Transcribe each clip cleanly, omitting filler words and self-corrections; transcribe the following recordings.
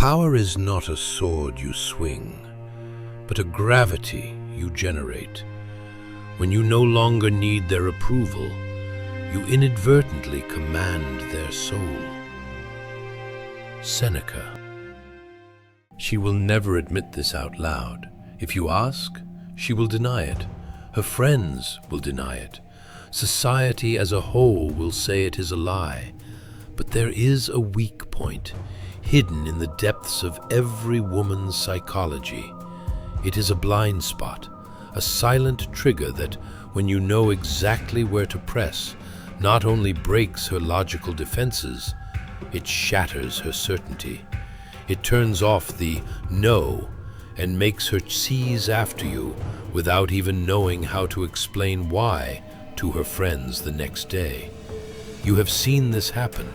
Power is not a sword you swing, but a gravity you generate. When you no longer need their approval, you inadvertently command their soul. Seneca. She will never admit this out loud. If you ask, she will deny it. Her friends will deny it. Society as a whole will say it is a lie. But there is a weak point, hidden in the depths of every woman's psychology. It is a blind spot, a silent trigger that, when you know exactly where to press, not only breaks her logical defenses, it shatters her certainty. It turns off the no and makes her seize after you without even knowing how to explain why to her friends the next day. You have seen this happen.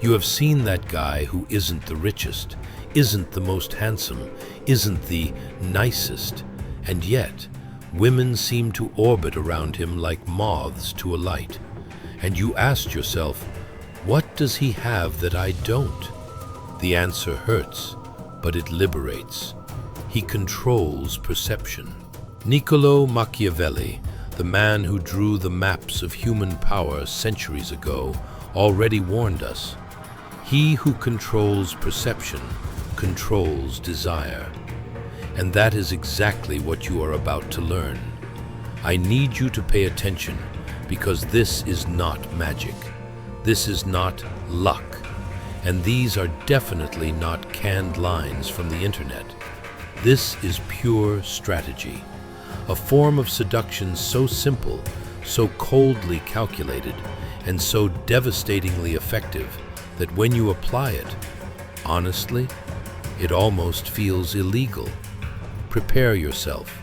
You have seen that guy who isn't the richest, isn't the most handsome, isn't the nicest, and yet women seem to orbit around him like moths to a light. And you asked yourself, what does he have that I don't? The answer hurts, but it liberates. He controls perception. Niccolo Machiavelli, the man who drew the maps of human power centuries ago, already warned us. He who controls perception controls desire. And that is exactly what you are about to learn. I need you to pay attention, because this is not magic. This is not luck. And these are definitely not canned lines from the internet. This is pure strategy. A form of seduction so simple, so coldly calculated, and so devastatingly effective that when you apply it, honestly, it almost feels illegal. Prepare yourself.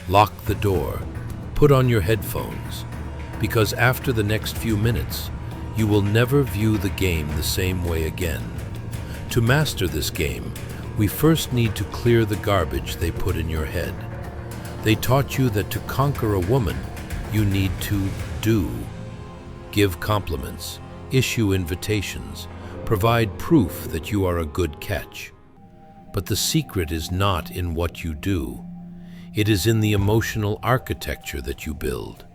Lock the door. Put on your headphones. Because after the next few minutes, you will never view the game the same way again. To master this game, we first need to clear the garbage they put in your head. They taught you that to conquer a woman, you need to do. Give compliments, issue invitations, provide proof that you are a good catch. But the secret is not in what you do. It is in the emotional architecture that you build.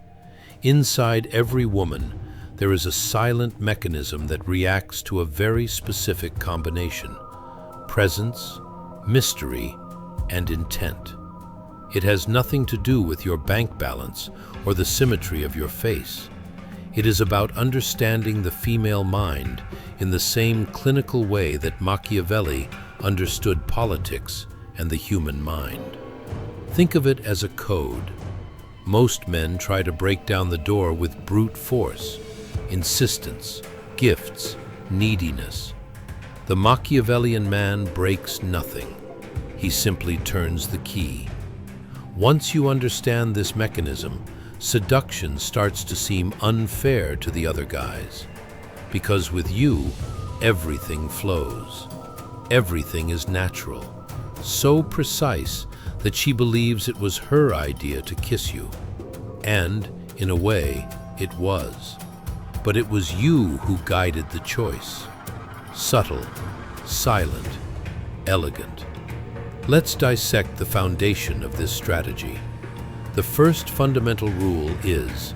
Inside every woman, there is a silent mechanism that reacts to a very specific combination: presence, mystery, and intent. It has nothing to do with your bank balance or the symmetry of your face. It is about understanding the female mind in the same clinical way that Machiavelli understood politics and the human mind. Think of it as a code. Most men try to break down the door with brute force, insistence, gifts, neediness. The Machiavellian man breaks nothing. He simply turns the key. Once you understand this mechanism, seduction starts to seem unfair to the other guys. Because with you, everything flows. Everything is natural. So precise that she believes it was her idea to kiss you. And, in a way, it was. But it was you who guided the choice. Subtle, silent, elegant. Let's dissect the foundation of this strategy. The first fundamental rule is,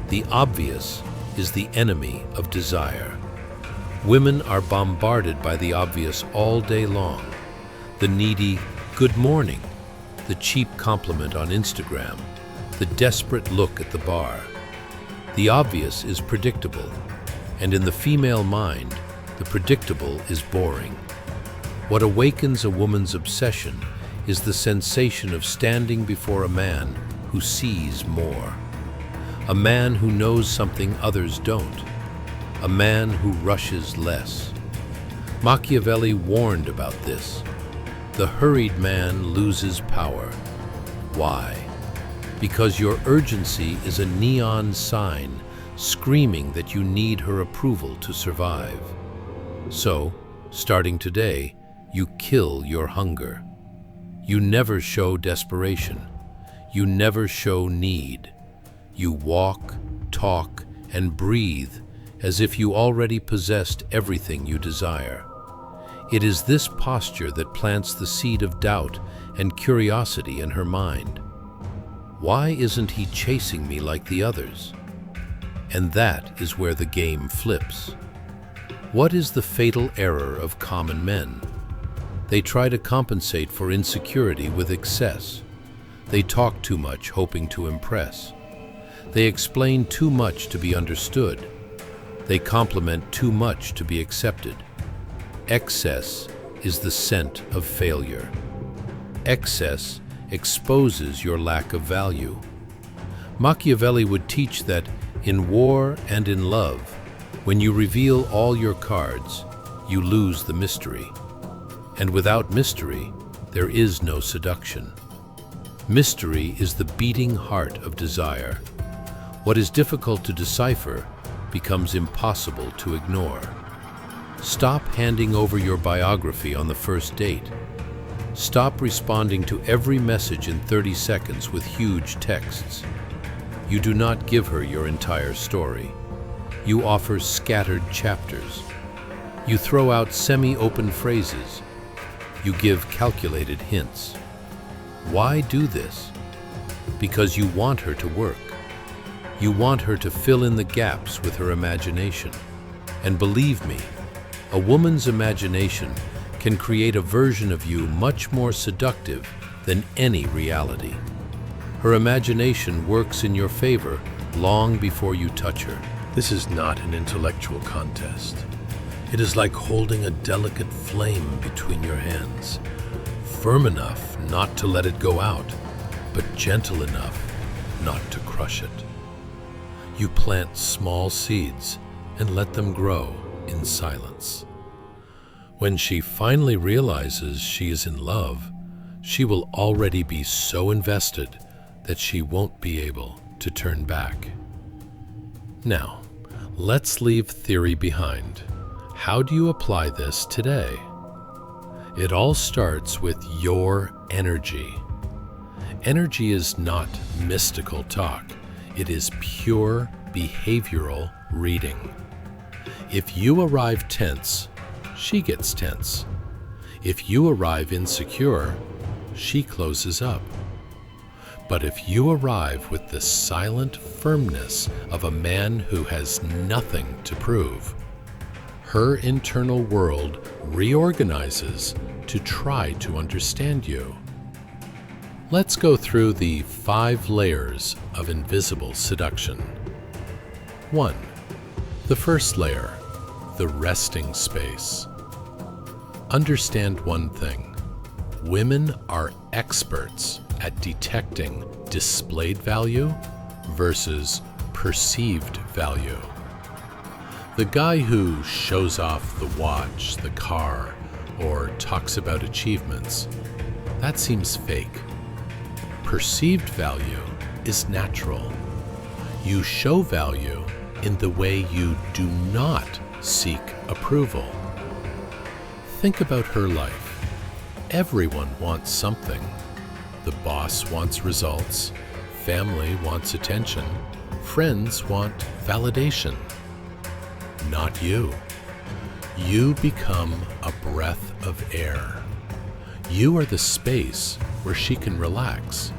the obvious is the enemy of desire. Women are bombarded by the obvious all day long. The needy good morning, the cheap compliment on Instagram, the desperate look at the bar. The obvious is predictable, and in the female mind, the predictable is boring. What awakens a woman's obsession is the sensation of standing before a man who sees more. A man who knows something others don't. A man who rushes less. Machiavelli warned about this. The hurried man loses power. Why? Because your urgency is a neon sign screaming that you need her approval to survive. So, starting today, you kill your hunger. You never show desperation. You never show need. You walk, talk, and breathe as if you already possessed everything you desire. It is this posture that plants the seed of doubt and curiosity in her mind. Why isn't he chasing me like the others? And that is where the game flips. What is the fatal error of common men? They try to compensate for insecurity with excess. They talk too much, hoping to impress. They explain too much to be understood. They compliment too much to be accepted. Excess is the scent of failure. Excess exposes your lack of value. Machiavelli would teach that in war and in love, when you reveal all your cards, you lose the mystery. And without mystery, there is no seduction. Mystery is the beating heart of desire. What is difficult to decipher becomes impossible to ignore. Stop handing over your biography on the first date. Stop responding to every message in 30 seconds with huge texts. You do not give her your entire story. You offer scattered chapters. You throw out semi-open phrases. You give calculated hints. Why do this? Because you want her to work. You want her to fill in the gaps with her imagination. And believe me, a woman's imagination can create a version of you much more seductive than any reality. Her imagination works in your favor long before you touch her. This is not an intellectual contest. It is like holding a delicate flame between your hands, firm enough not to let it go out, but gentle enough not to crush it. You plant small seeds and let them grow in silence. When she finally realizes she is in love, she will already be so invested that she won't be able to turn back. Now, let's leave theory behind. How do you apply this today? It all starts with your energy. Energy is not mystical talk. It is pure behavioral reading. If you arrive tense, she gets tense. If you arrive insecure, she closes up. But if you arrive with the silent firmness of a man who has nothing to prove, her internal world reorganizes to try to understand you. Let's go through the 5 layers of invisible seduction. 1. The first layer, the resting space. Understand one thing. Women are experts at detecting displayed value versus perceived value. The guy who shows off the watch, the car, or talks about achievements, that seems fake. Perceived value is natural. You show value in the way you do not seek approval. Think about her life. Everyone wants something. The boss wants results, family wants attention, friends want validation. Not you. You become a breath of air. You are the space where she can relax,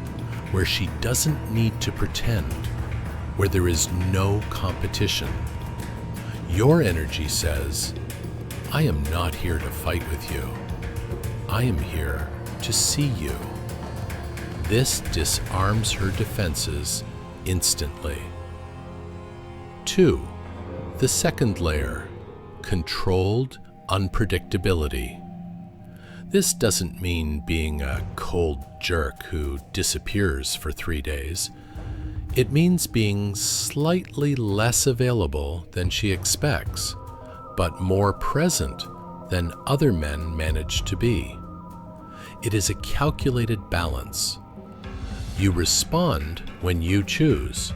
where she doesn't need to pretend, where there is no competition. Your energy says, I am not here to fight with you. I am here to see you. This disarms her defenses instantly. 2. The second layer, controlled unpredictability. This doesn't mean being a cold jerk who disappears for 3 days. It means being slightly less available than she expects, but more present than other men manage to be. It is a calculated balance. You respond when you choose,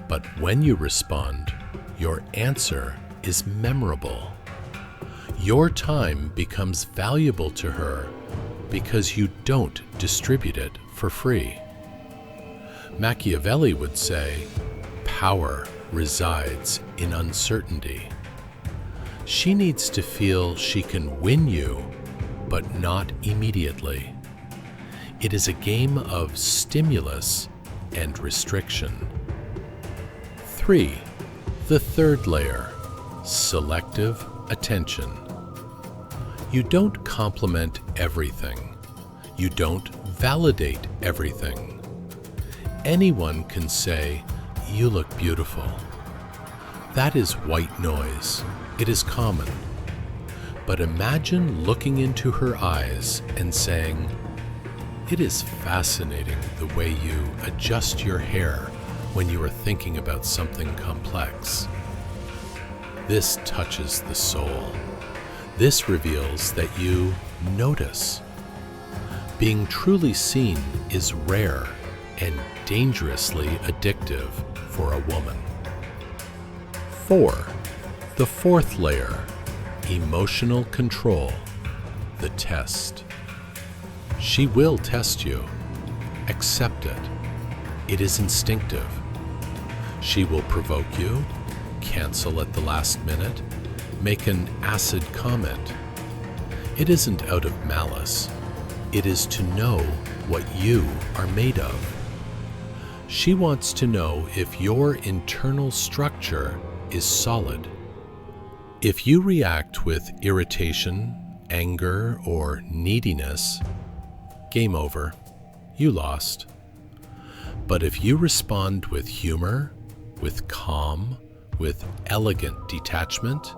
but when you respond, your answer is memorable. Your time becomes valuable to her because you don't distribute it for free. Machiavelli would say, power resides in uncertainty. She needs to feel she can win you but not immediately. It is a game of stimulus and restriction. 3. The third layer, selective attention. You don't compliment everything. You don't validate everything. Anyone can say, "You look beautiful." That is white noise. It is common. But imagine looking into her eyes and saying, "It is fascinating the way you adjust your hair when you are thinking about something complex." This touches the soul. This reveals that you notice. Being truly seen is rare and dangerously addictive for a woman. 4. The fourth layer, emotional control, the test. She will test you. Accept it. It is instinctive. She will provoke you, cancel at the last minute, make an acid comment. It isn't out of malice. It is to know what you are made of. She wants to know if your internal structure is solid. If you react with irritation, anger, or neediness, game over. You lost. But if you respond with humor, with calm, with elegant detachment,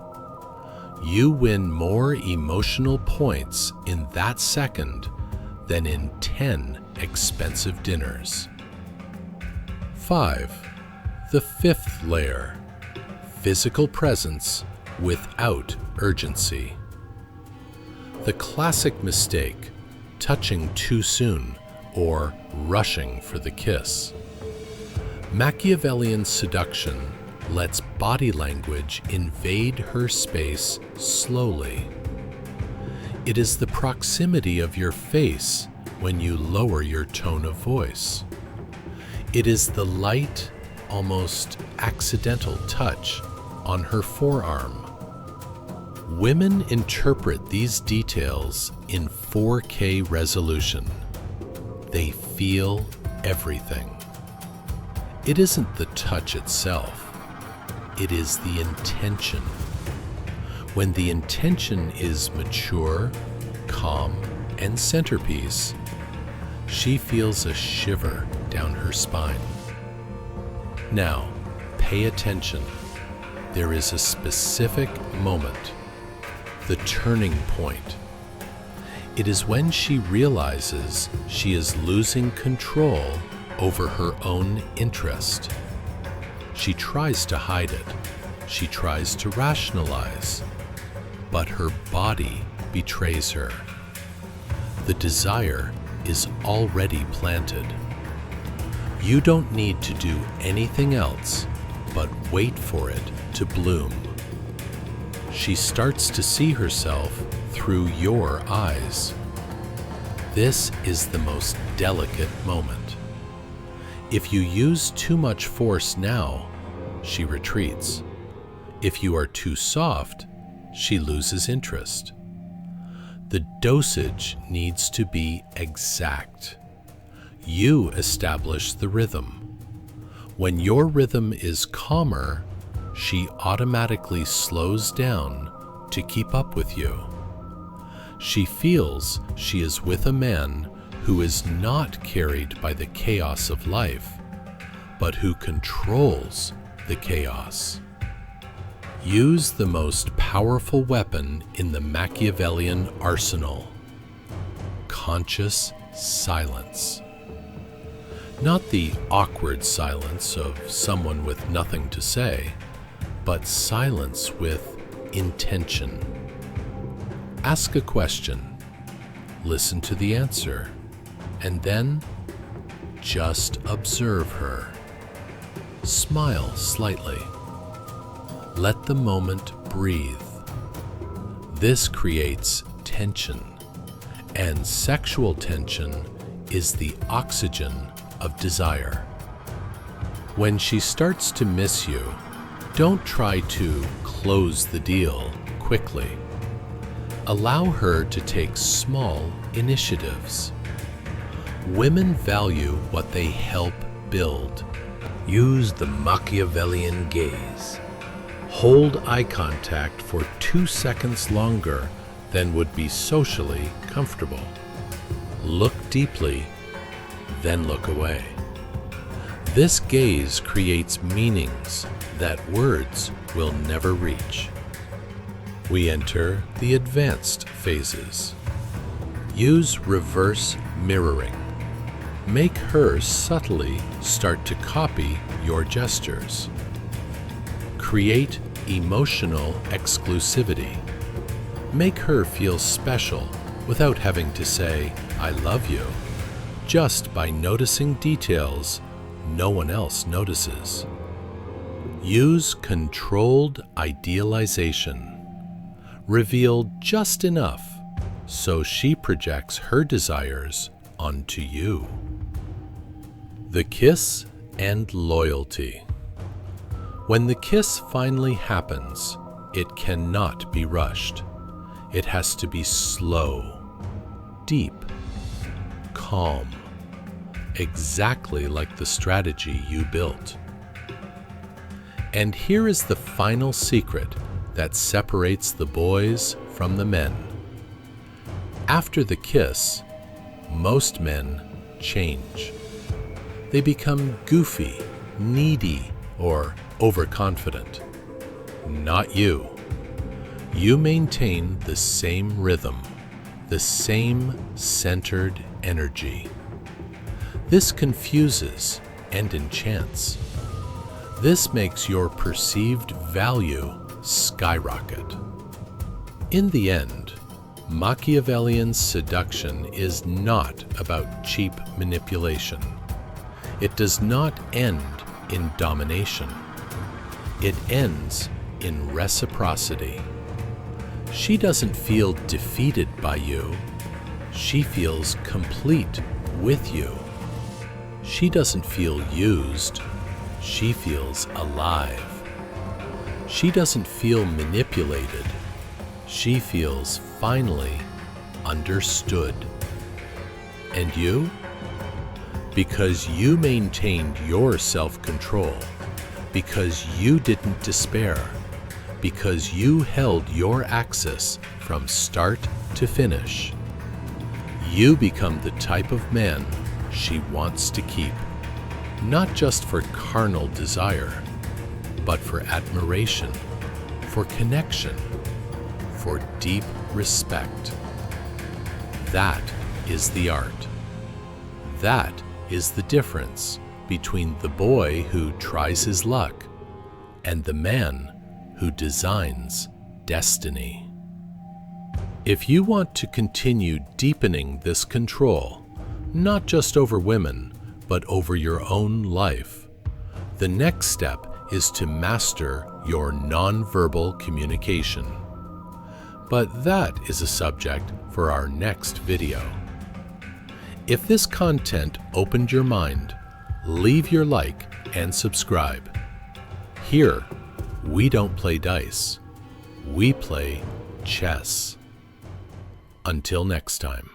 you win more emotional points in that second than in 10 expensive dinners. 5. The fifth layer, physical presence without urgency. The classic mistake, touching too soon or rushing for the kiss. Machiavellian seduction lets body language invade her space slowly. It is the proximity of your face when you lower your tone of voice. It is the light, almost accidental touch on her forearm. Women interpret these details in 4K resolution. They feel everything. It isn't the touch itself. It is the intention. When the intention is mature, calm, and centerpiece, she feels a shiver down her spine. Now, pay attention. There is a specific moment, the turning point. It is when she realizes she is losing control over her own interest. She tries to hide it. She tries to rationalize. But her body betrays her. The desire is already planted. You don't need to do anything else but wait for it to bloom. She starts to see herself through your eyes. This is the most delicate moment. If you use too much force now, she retreats. If you are too soft, she loses interest. The dosage needs to be exact. You establish the rhythm. When your rhythm is calmer, she automatically slows down to keep up with you. She feels she is with a man who is not carried by the chaos of life, but who controls the chaos. Use the most powerful weapon in the Machiavellian arsenal: conscious silence. Not the awkward silence of someone with nothing to say, but silence with intention. Ask a question, listen to the answer, and then just observe her. Smile slightly. Let the moment breathe. This creates tension, and sexual tension is the oxygen of desire. When she starts to miss you, don't try to close the deal quickly. Allow her to take small initiatives. Women value what they help build. Use the Machiavellian gaze. Hold eye contact for 2 seconds longer than would be socially comfortable. Look deeply, then look away. This gaze creates meanings that words will never reach. We enter the advanced phases. Use reverse mirroring. Make her subtly start to copy your gestures. Create emotional exclusivity. Make her feel special without having to say, "I love you," just by noticing details no one else notices. Use controlled idealization. Reveal just enough so she projects her desires onto you. The kiss and loyalty. When the kiss finally happens, it cannot be rushed. It has to be slow, deep, calm, exactly like the strategy you built. And here is the final secret that separates the boys from the men. After the kiss, most men change. They become goofy, needy, or overconfident. Not you. You maintain the same rhythm, the same centered energy. This confuses and enchants. This makes your perceived value skyrocket. In the end, Machiavellian seduction is not about cheap manipulation. It does not end in domination. It ends in reciprocity. She doesn't feel defeated by you. She feels complete with you. She doesn't feel used. She feels alive. She doesn't feel manipulated. She feels finally understood. And you? Because you maintained your self-control, because you didn't despair, because you held your axis from start to finish, you become the type of man she wants to keep, not just for carnal desire, but for admiration, for connection, for deep respect. That is the art. That is the difference between the boy who tries his luck and the man who designs destiny. If you want to continue deepening this control, not just over women, but over your own life, the next step is to master your nonverbal communication. But that is a subject for our next video. If this content opened your mind, leave your like and subscribe. Here, we don't play dice. We play chess. Until next time.